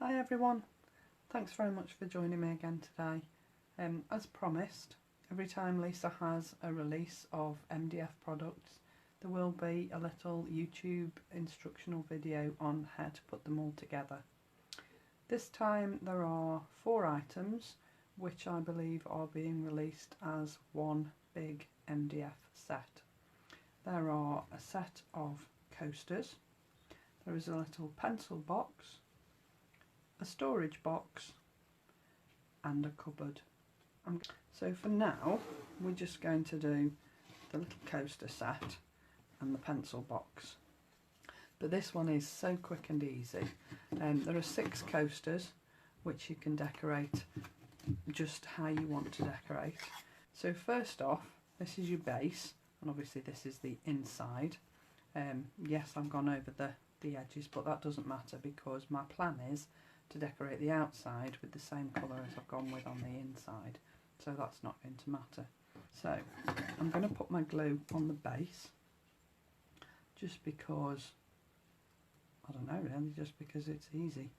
Hi everyone, thanks very much for joining me again today. As promised, every time Lisa has a release of MDF products, there will be a little YouTube instructional video on how to put them all together. This time there are 4 items which I believe are being released as one big MDF set. There are a set of coasters, there is a little pencil box, a storage box and a cupboard. So for now we're just going to do the little coaster set and the pencil box, but this one is so quick and easy. There are 6 coasters which you can decorate just how you want to decorate. So first off, this is your base, and obviously this is the inside. Yes, I've gone over the edges, but that doesn't matter because my plan is to decorate the outside with the same colour as I've gone with on the inside, so that's not going to matter. So I'm going to put my glue on the base just because, I don't know really, just because it's easy.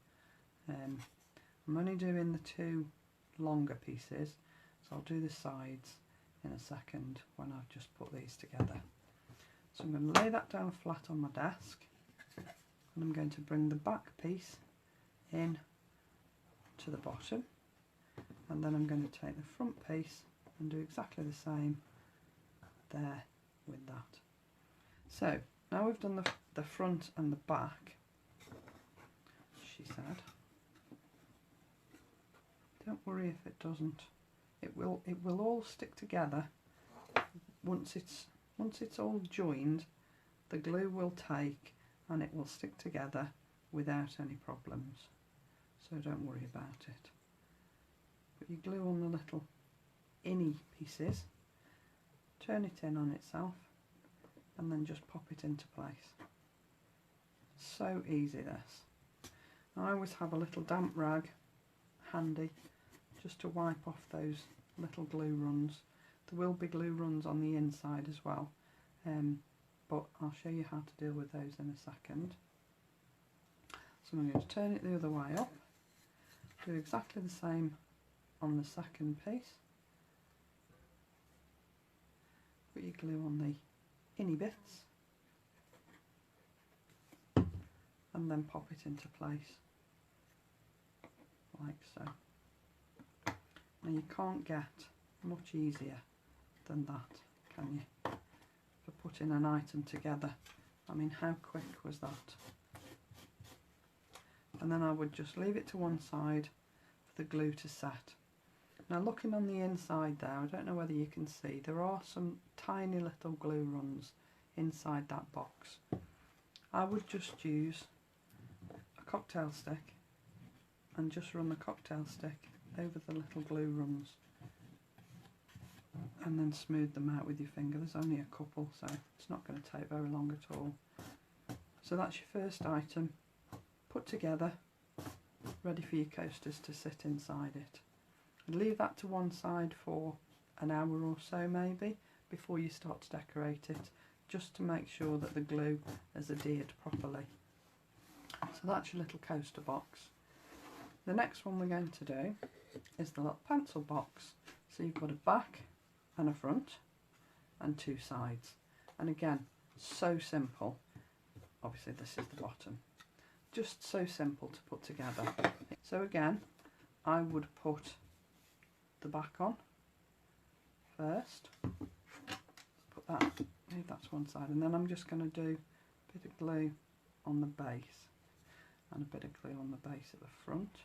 I'm only doing the 2 longer pieces, so I'll do the sides in a second when I've just put these together. So I'm going to lay that down flat on my desk, and I'm going to bring the back piece in to the bottom, and then I'm going to take the front piece and do exactly the same there with that. So now we've done the front and the back, she said. Don't worry if it doesn't. It will all stick together once it's all joined. The glue will take and it will stick together without any problems. So don't worry about it. Put your glue on the little inny pieces, turn it in on itself, and then just pop it into place. So easy this. I always have a little damp rag handy just to wipe off those little glue runs. There will be glue runs on the inside as well, but I'll show you how to deal with those in a second. So I'm going to turn it the other way up, do exactly the same on the second piece, put your glue on the inny bits and then pop it into place like so. Now you can't get much easier than that, can you, for putting an item together. I mean, how quick was that? And then I would just leave it to one side for the glue to set. Now looking on the inside there, I don't know whether you can see, there are some tiny little glue runs inside that box. I would just use a cocktail stick and just run the cocktail stick over the little glue runs and then smooth them out with your finger. There's only a couple, so it's not going to take very long at all. So that's your first item put together, ready for your coasters to sit inside it. And leave that to one side for an hour or so maybe before you start to decorate it, just to make sure that the glue has adhered properly. So that's your little coaster box. The next one we're going to do is the little pencil box. So you've got a back and a front and 2 sides, and again, so simple. Obviously this is the bottom, just so simple to put together. So again, I would put the back on first, put that, leave that to one side, and then I'm just going to do a bit of glue on the base and a bit of glue on the base at the front,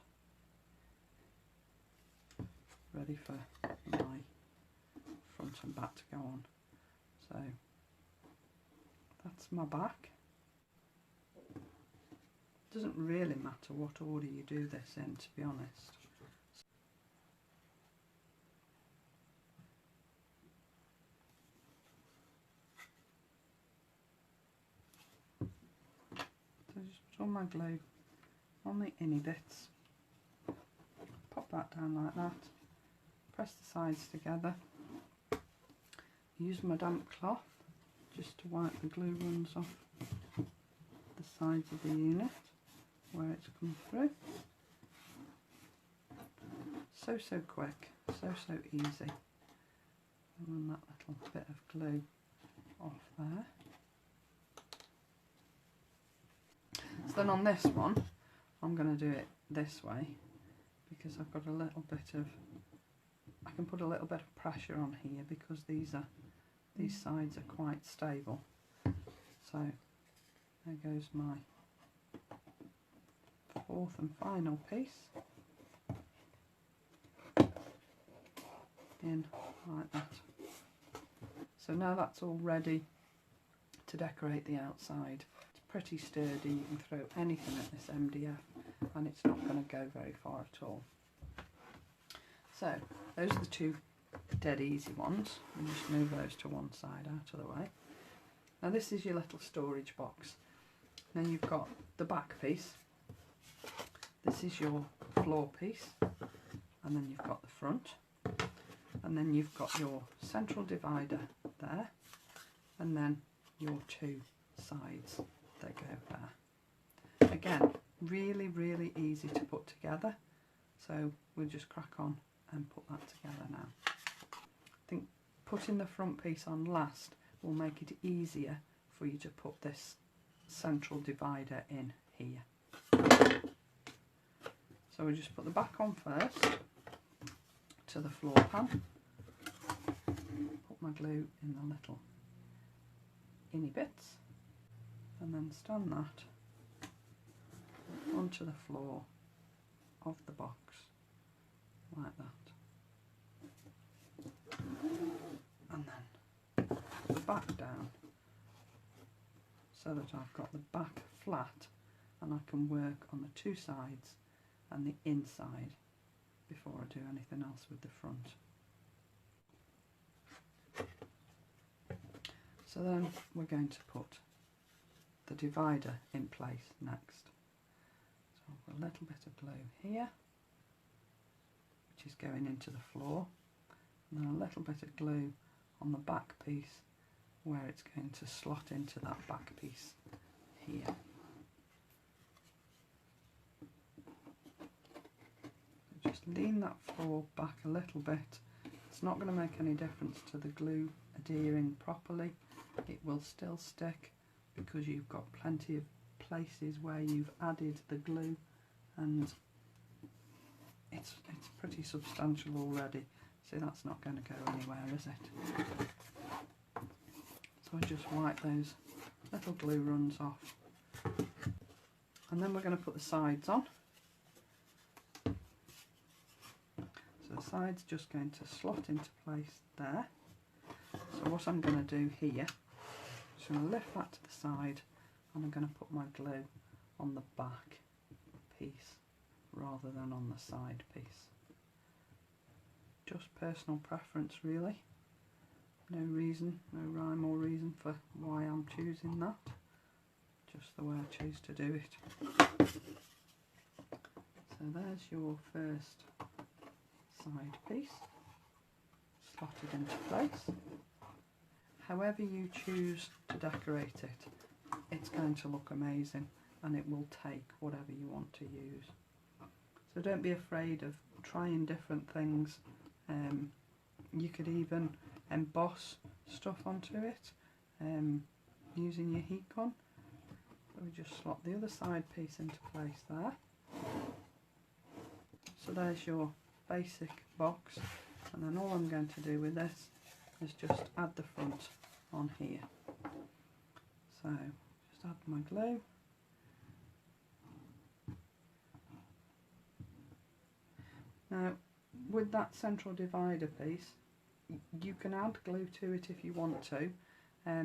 ready for my front and back to go on. So that's my back. It doesn't really matter what order you do this in, to be honest. So just put all my glue on the inny bits, pop that down like that, press the sides together, use my damp cloth just to wipe the glue runs off the sides of the unit where it's come through, so quick, so easy. Run that little bit of glue off there. So then on this one, I'm going to do it this way because I've got a little bit of, I can put a little bit of pressure on here because these sides are quite stable. So there goes my fourth and final piece. In like that. So now that's all ready to decorate the outside. It's pretty sturdy, you can throw anything at this MDF and it's not going to go very far at all. So those are the two dead easy ones. And just move those to one side out of the way. Now this is your little storage box. Now you've got the back piece. This is your floor piece, and then you've got the front. And then you've got your central divider there, and then your two sides that go there. Again, really easy to put together, so we'll just crack on and put that together now. I think putting the front piece on last will make it easier for you to put this central divider in here. So we'll just put the back on first to the floor pan. Put my glue in the little inny bits and then stand that onto the floor of the box like that, and then put the back down so that I've got the back flat and I can work on the two sides and the inside before I do anything else with the front. So then we're going to put the divider in place next. So I've got a little bit of glue here, which is going into the floor, and then a little bit of glue on the back piece where it's going to slot into that back piece here. Just lean that floor back a little bit. It's not going to make any difference to the glue adhering properly. It will still stick because you've got plenty of places where you've added the glue, and it's pretty substantial already. See, that's not going to go anywhere, is it? So I just wipe those little glue runs off, and then we're going to put the sides on. So the side's just going to slot into place there. So what I'm going to do here, I'm going to lift that to the side, and I'm going to put my glue on the back piece rather than on the side piece. Just personal preference really. No reason, no rhyme or reason for why I'm choosing that. Just the way I choose to do it. So there's your first side piece slotted into place. However you choose to decorate it, it's going to look amazing, and it will take whatever you want to use. So don't be afraid of trying different things. You could even emboss stuff onto it using your heat gun. So we just slot the other side piece into place there. So there's your basic box, and then all I'm going to do with this is just add the front on here. So just add my glue. Now with that central divider piece, you can add glue to it if you want to. I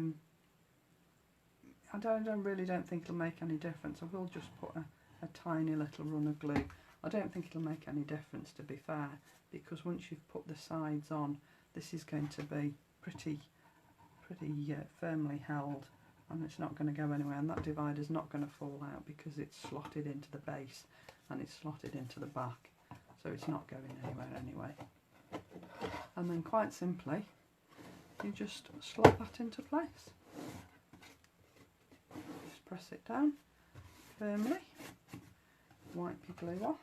really don't think it'll make any difference. I will just put a tiny little run of glue. I don't think it'll make any difference, to be fair, because once you've put the sides on, this is going to be pretty firmly held, and it's not going to go anywhere, and that divider's not going to fall out because it's slotted into the base and it's slotted into the back, so it's not going anywhere anyway. And then quite simply, you just slot that into place. Just press it down firmly, wipe your glue off,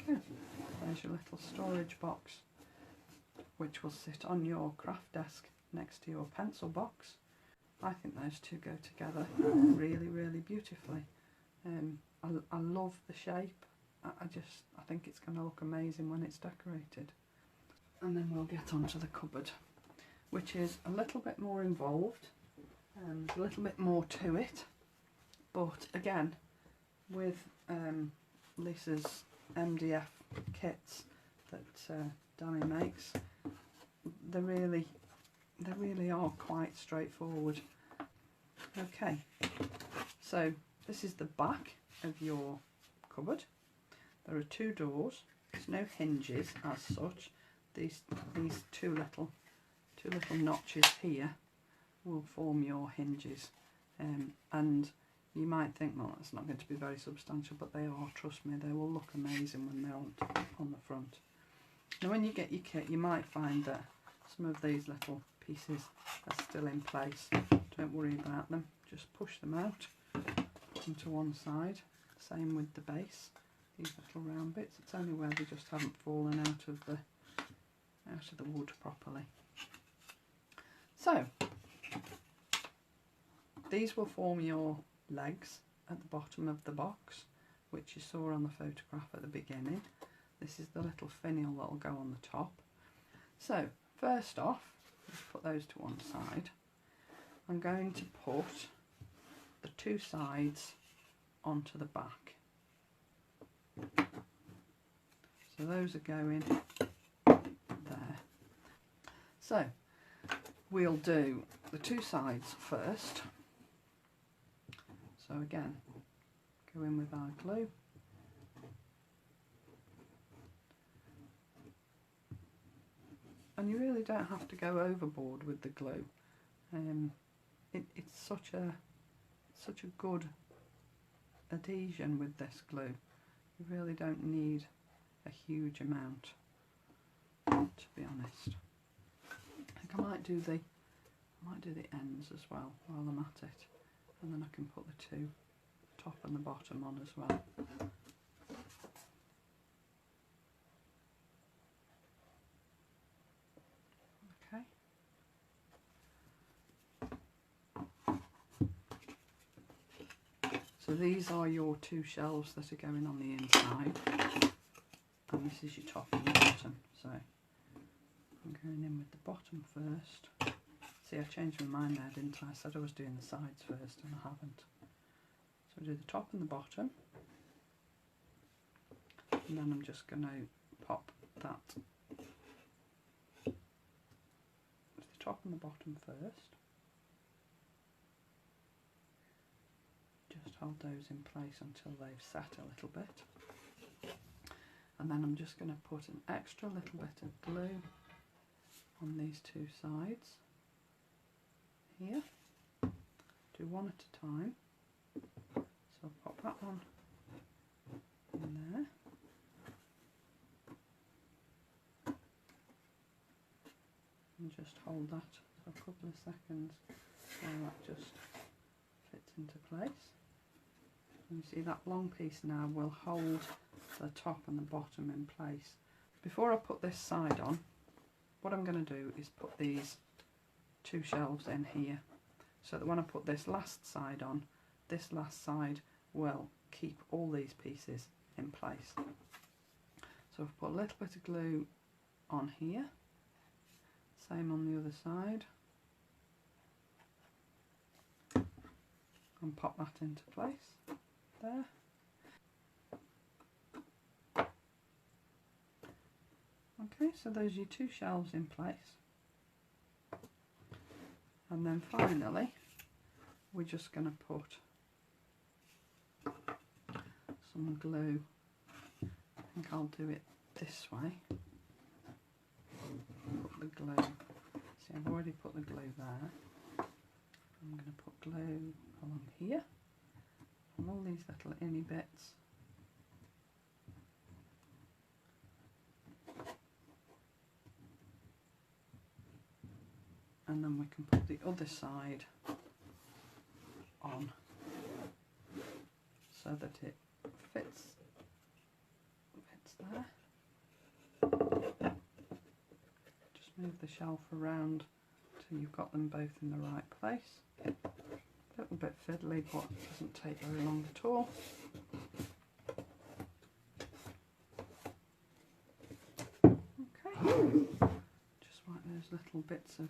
go. There's your little storage box, which will sit on your craft desk next to your pencil box. I think those two go together really, really beautifully. I love the shape. I think it's going to look amazing when it's decorated. And then we'll get onto the cupboard, which is a little bit more involved. There's a little bit more to it, but again, with Lisa's MDF kits that Danny makes, they really are quite straightforward. Okay, so this is the back of your cupboard. There are two doors. There's no hinges as such. These two little notches here will form your hinges, and you might think, well, that's not going to be very substantial, but they are. Trust me, they will look amazing when they're on the front. Now, when you get your kit, you might find that some of these little pieces are still in place. Don't worry about them. Just push them out, put them to one side. Same with the base. These little round bits. It's only where they just haven't fallen out of the wood properly. So these will form your legs at the bottom of the box, which you saw on the photograph at the beginning. This is the little finial that will go on the top. So first off, let's put those to one side. I'm going to put the two sides onto the back. So those are going there. So we'll do the two sides first. So again, go in with our glue. And you really don't have to go overboard with the glue. It's such a good adhesion with this glue. You really don't need a huge amount, to be honest. I think I might do the ends as well while I'm at it, and then I can put the two, top and the bottom, on as well. So these are your two shelves that are going on the inside, and this is your top and the bottom. So I'm going in with the bottom first. See, I changed my mind there, didn't I? I said I was doing the sides first, and I haven't. So I do the top and the bottom, and then I'm just going to pop that with the top and the bottom first. Just hold those in place until they've set a little bit, and then I'm just going to put an extra little bit of glue on these two sides here. Do one at a time. So I'll pop that one in there, and just hold that for a couple of seconds while that just fits into place. You see that long piece now will hold the top and the bottom in place. Before I put this side on, what I'm going to do is put these two shelves in here, so that when I put this last side on, this last side will keep all these pieces in place. So I've put a little bit of glue on here, same on the other side, and pop that into place. There. Okay, so those are your two shelves in place, and then finally we're just going to put some glue. I think I'll do it this way. Put the glue. See, I've already put the glue there. I'm going to put glue along here on all these little inny bits. And then we can put the other side on so that it fits there. Move the shelf around till you've got them both in the right place. A little bit fiddly, but it doesn't take very long at all. Okay, just wipe those little bits of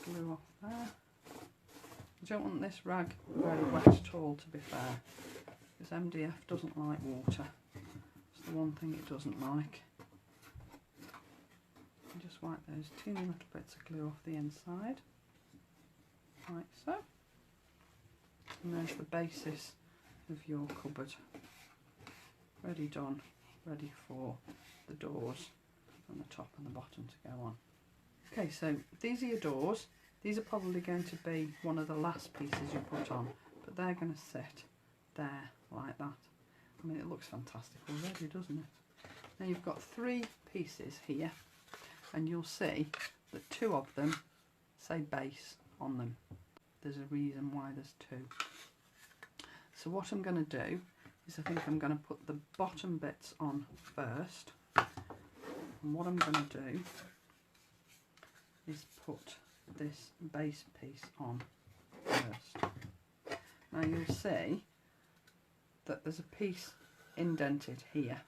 glue off there. I don't want this rag very wet at all, to be fair, because MDF doesn't like water. It's the one thing it doesn't like. And just wipe those teeny little bits of glue off the inside, like so. And there's the basis of your cupboard. Ready done, ready for the doors and the top and the bottom to go on. Okay, so these are your doors. These are probably going to be one of the last pieces you put on, but they're going to sit there like that. I mean, it looks fantastic already, doesn't it? Now you've got 3 pieces here, and you'll see that 2 of them say base on them. There's a reason why there's 2. So what I'm going to do is I think I'm going to put the bottom bits on first, and what I'm going to do is put this base piece on first. Now you'll see that there's a piece indented here,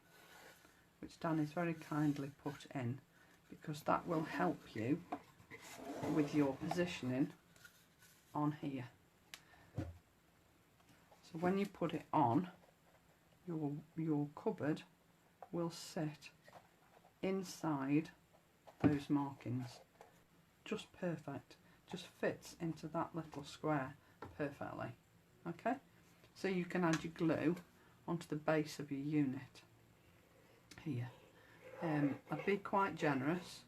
which Dan has very kindly put in, because that will help you with your positioning on here. So when you put it on, your cupboard will sit inside those markings. Just perfect, just fits into that little square perfectly. Okay, so you can add your glue onto the base of your unit here. I'd be quite generous,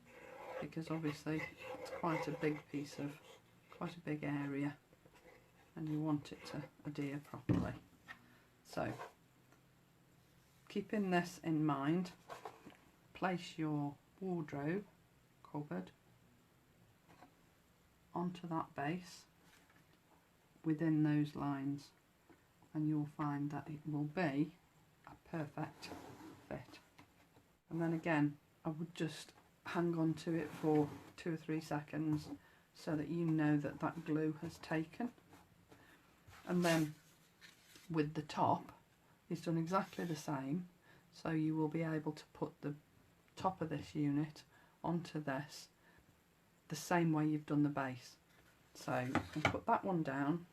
because obviously it's quite a big piece of, quite a big area, and you want it to adhere properly. So keeping this in mind, place your wardrobe cupboard onto that base within those lines, and you'll find that it will be a perfect fit. And then again, I would just hang on to it for 2 or 3 seconds so that you know that that glue has taken. And then with the top, it's done exactly the same, so you will be able to put the top of this unit onto this the same way you've done the base. So you can put that one down,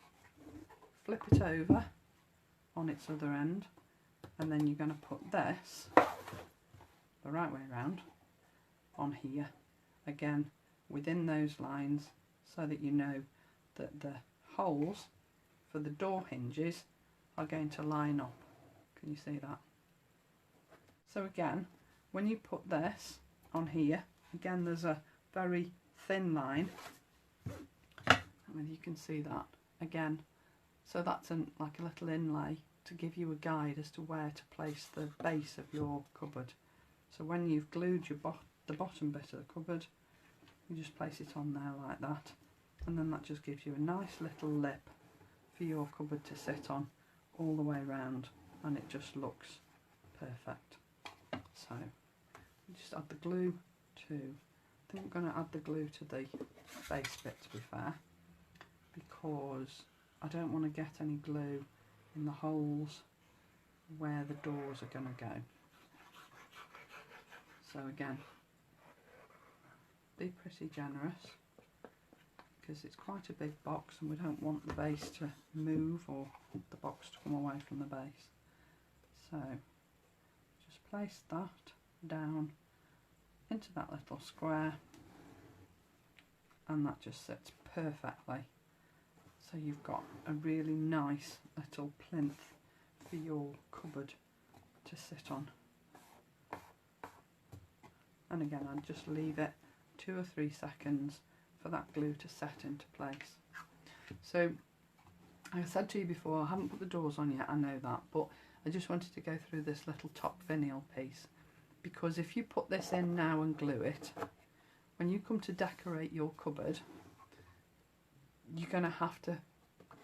flip it over on its other end, and then you're going to put this the right way around on here, again within those lines, so that you know that the holes for the door hinges are going to line up. Can you see that? So again, when you put this on here, again there's a very thin line, and you can see that again, so that's like a little inlay to give you a guide as to where to place the base of your cupboard. So when you've glued your the bottom bit of the cupboard, you just place it on there like that, and then that just gives you a nice little lip for your cupboard to sit on all the way around, and it just looks perfect. So you just add the glue to, I think I'm going to add the glue to the base bit, to be fair, because I don't want to get any glue in the holes where the doors are going to go. So again, be pretty generous, because it's quite a big box and we don't want the base to move or the box to come away from the base. So just place that down into that little square, and that just sits perfectly. So you've got a really nice little plinth for your cupboard to sit on. And again, I'd just leave it 2 or 3 seconds for that glue to set into place. So, like I said to you before, I haven't put the doors on yet, I know that, but I just wanted to go through this little top finial piece, because if you put this in now and glue it, when you come to decorate your cupboard, you're going to have to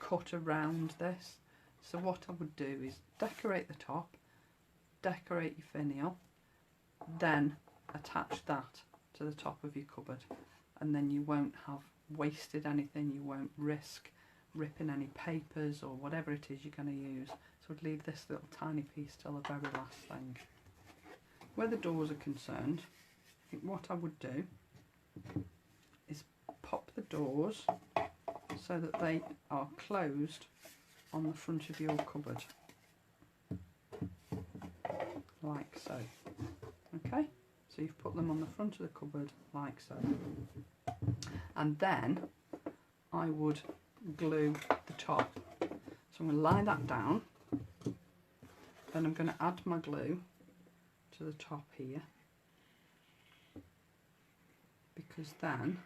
cut around this. So what I would do is decorate the top, decorate your finial, then attach that to the top of your cupboard, and then you won't have wasted anything, you won't risk ripping any papers or whatever it is you're going to use. So I'd leave this little tiny piece till the very last thing. Where the doors are concerned, I think what I would do is pop the doors so that they are closed on the front of your cupboard, like so. Okay, so you've put them on the front of the cupboard like so, and then I would glue the top. So I'm going to lie that down, then I'm going to add my glue to the top here, because then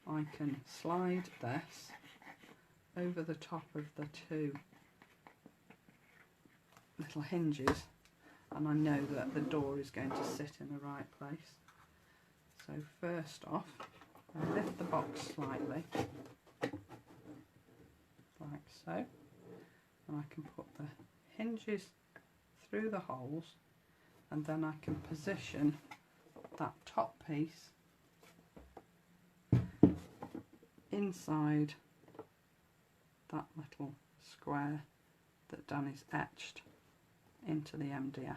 I can slide this over the top of the two little hinges, and I know that the door is going to sit in the right place. So first off, I lift the box slightly, like so, and I can put the hinges through the holes, and then I can position that top piece inside that little square that Danny's etched into the MDF,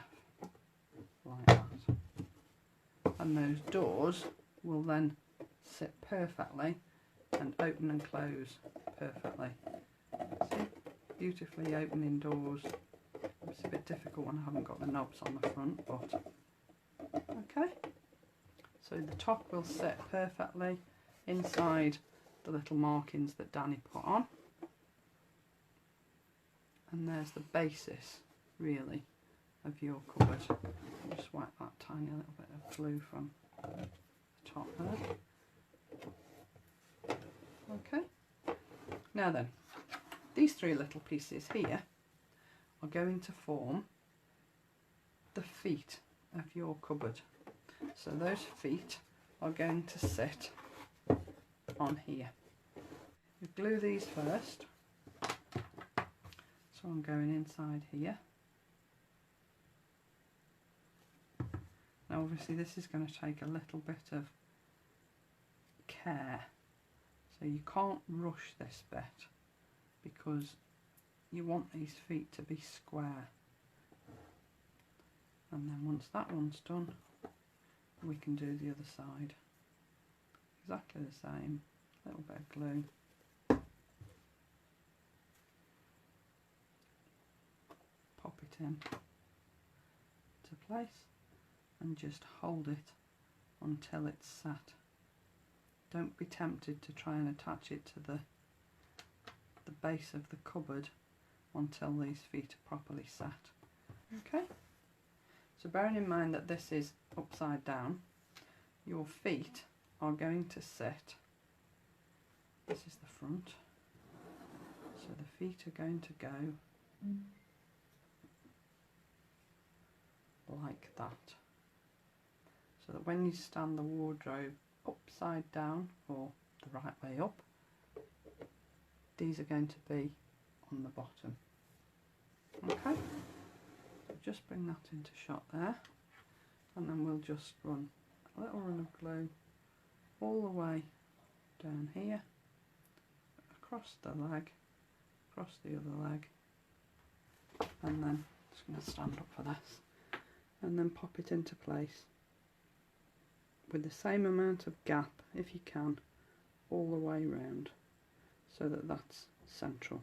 like that. And those doors will then sit perfectly and open and close perfectly. See, beautifully opening doors. It's a bit difficult when I haven't got the knobs on the front, but okay. So the top will sit perfectly inside the little markings that Danny put on, and there's the basis really of your cupboard. I'll just wipe that tiny little bit of glue from the top there. Okay, now then, these three little pieces here are going to form the feet of your cupboard. So those feet are going to sit on here. We glue these first, so I'm going inside here. Now obviously this is going to take a little bit of care, so you can't rush this bit because you want these feet to be square. And then once that one's done, we can do the other side. Exactly the same, a little bit of glue. Pop it in to place and just hold it until it's sat. Don't be tempted to try and attach it to the base of the cupboard until these feet are properly sat. Okay, so bearing in mind that this is upside down, your feet are going to sit, this is the front, so the feet are going to go like that, so that when you stand the wardrobe upside down or the right way up, these are going to be on the bottom. Okay, so just bring that into shot there, and then we'll just run a little run of glue all the way down here, across the leg, across the other leg, and then just going to stand up for this, and then pop it into place with the same amount of gap, if you can, all the way round, so that that's central.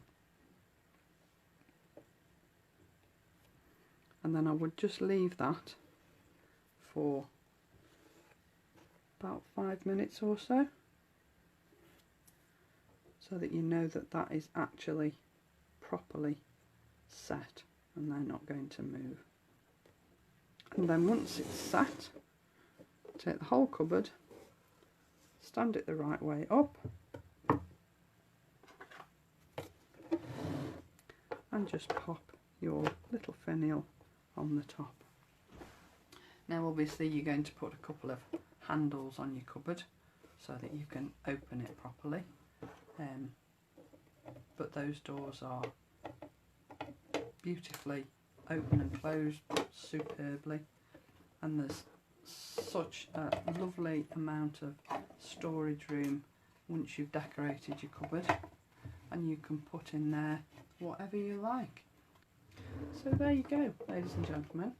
And then I would just leave that for about 5 minutes or so, so that you know that that is actually properly set and they're not going to move. And then once it's set, take the whole cupboard, stand it the right way up, and just pop your little finial on the top. Now obviously you're going to put a couple of handles on your cupboard so that you can open it properly, but those doors are beautifully open and closed superbly, and there's such a lovely amount of storage room once you've decorated your cupboard, and you can put in there whatever you like. So there you go, ladies and gentlemen,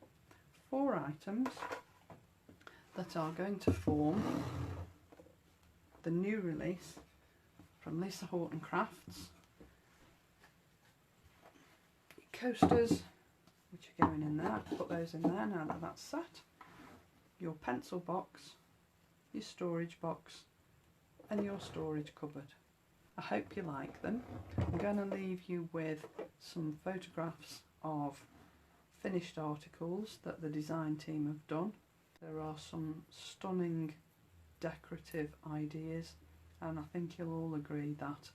4 items that are going to form the new release from Lisa Horton Crafts. Coasters, which are going in there, put those in there now that that's set. Your pencil box, your storage box, and your storage cupboard. I hope you like them. I'm going to leave you with some photographs of finished articles that the design team have done. There are some stunning decorative ideas, and I think you'll all agree that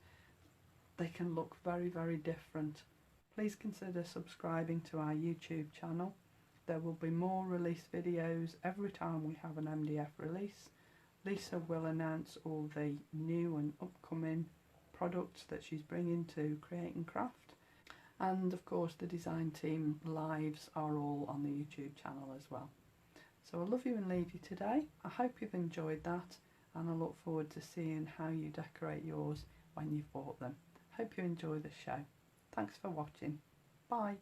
they can look very, very different. Please consider subscribing to our YouTube channel. There will be more release videos every time we have an MDF release. Lisa will announce all the new and upcoming products that she's bringing to Create and Craft. And of course the design team lives are all on the YouTube channel as well. So I love you and leave you today. I hope you've enjoyed that, and I look forward to seeing how you decorate yours when you've bought them. Hope you enjoy the show. Thanks for watching. Bye.